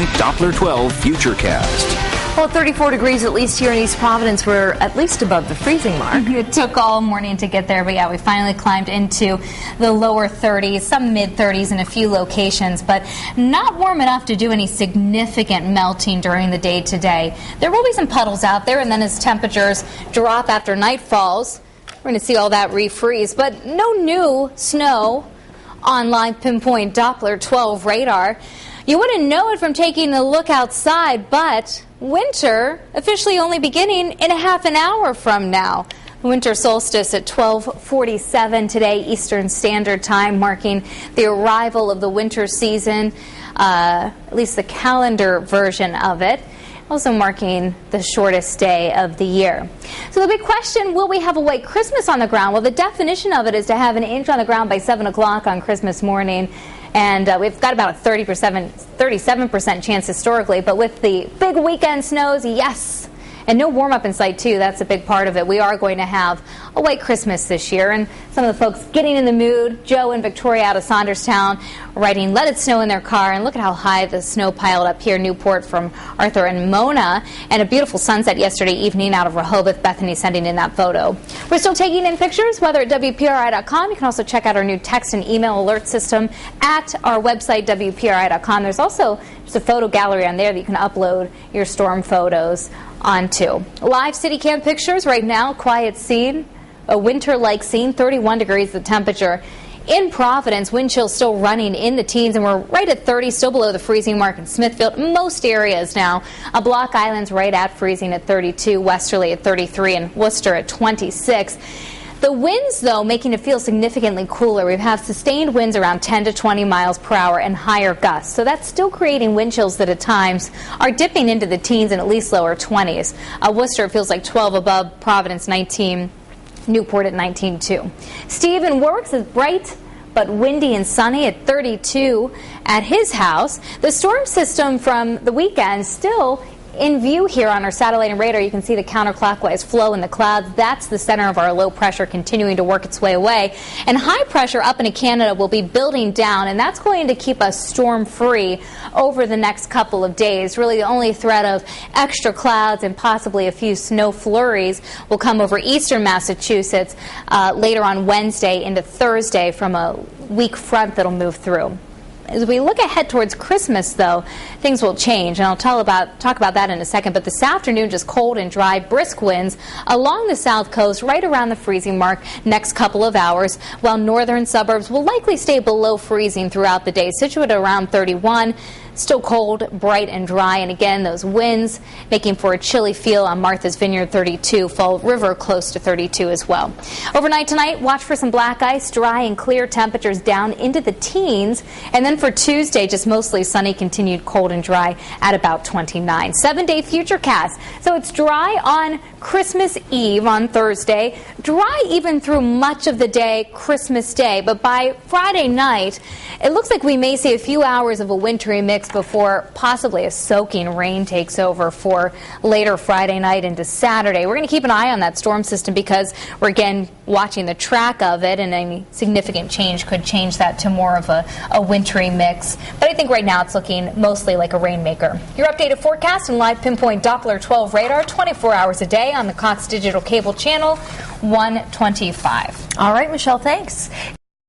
Pinpoint Doppler 12 Futurecast. Well, 34 degrees at least here in East Providence. We're at least above the freezing mark. It took all morning to get there, but yeah, we finally climbed into the lower 30s, some mid-30s in a few locations, but not warm enough to do any significant melting during the day today. There will be some puddles out there, and then as temperatures drop after night falls, we're going to see all that refreeze, but no new snow on live Pinpoint Doppler 12 radar. You wouldn't know it from taking a look outside, but winter officially only beginning in a half an hour from now. Winter solstice at 12:47 today Eastern Standard Time, marking the arrival of the winter season, at least the calendar version of it. Also marking the shortest day of the year. So the big question, will we have a white Christmas on the ground? Well, the definition of it is to have an inch on the ground by 7 o'clock on Christmas morning. And we've got about a 37% chance historically, but with the big weekend snows, yes. And no warm-up in sight, too. That's a big part of it. We are going to have a white Christmas this year. And some of the folks getting in the mood, Joe and Victoria out of Saunderstown, writing "Let It Snow" in their car. And look at how high the snow piled up here in Newport from Arthur and Mona. And a beautiful sunset yesterday evening out of Rehoboth Bethany, sending in that photo. We're still taking in pictures, whether at WPRI.com. You can also check out our new text and email alert system at our website, WPRI.com. There's also just a photo gallery on there that you can upload your storm photos onto. Live city cam pictures right now, quiet scene, a winter-like scene, 31 degrees the temperature. In Providence, wind chill still running in the teens, and we're right at 30, still below the freezing mark in Smithfield. Most areas now. Block Island's right at freezing at 32, Westerly at 33, and Worcester at 26. The winds, though, making it feel significantly cooler. We have sustained winds around 10 to 20 miles per hour and higher gusts. So that's still creating wind chills that at times are dipping into the teens and at least lower 20s. Worcester feels like 12 above, Providence 19, Newport at 19 too. Steve in Works is bright but windy and sunny at 32 at his house. The storm system from the weekend still in view here on our satellite and radar. You can see the counterclockwise flow in the clouds. That's the center of our low pressure continuing to work its way away. And high pressure up into Canada will be building down, and that's going to keep us storm-free over the next couple of days. Really, the only threat of extra clouds and possibly a few snow flurries will come over eastern Massachusetts later on Wednesday into Thursday from a weak front that'll move through. As we look ahead towards Christmas, though, things will change, and I'll talk about that in a second. But this afternoon, just cold and dry, brisk winds along the south coast, right around the freezing mark next couple of hours, while northern suburbs will likely stay below freezing throughout the day. Situate around 31. Still cold, bright, and dry, and again, those winds making for a chilly feel on Martha's Vineyard 32, Fall River close to 32 as well. Overnight tonight, watch for some black ice, dry and clear, temperatures down into the teens, and then for Tuesday, just mostly sunny, continued cold and dry at about 29. 7-day Futurecast. So it's dry on Christmas Eve on Thursday, dry even through much of the day Christmas Day, but by Friday night, it looks like we may see a few hours of a wintry mix before possibly a soaking rain takes over for later Friday night into Saturday. We're going to keep an eye on that storm system because we're again watching the track of it, and any significant change could change that to more of a wintry mix. But I think right now it's looking mostly like a rainmaker. Your updated forecast and live Pinpoint Doppler 12 radar 24 hours a day on the Cox Digital Cable Channel 125. All right, Michelle, thanks.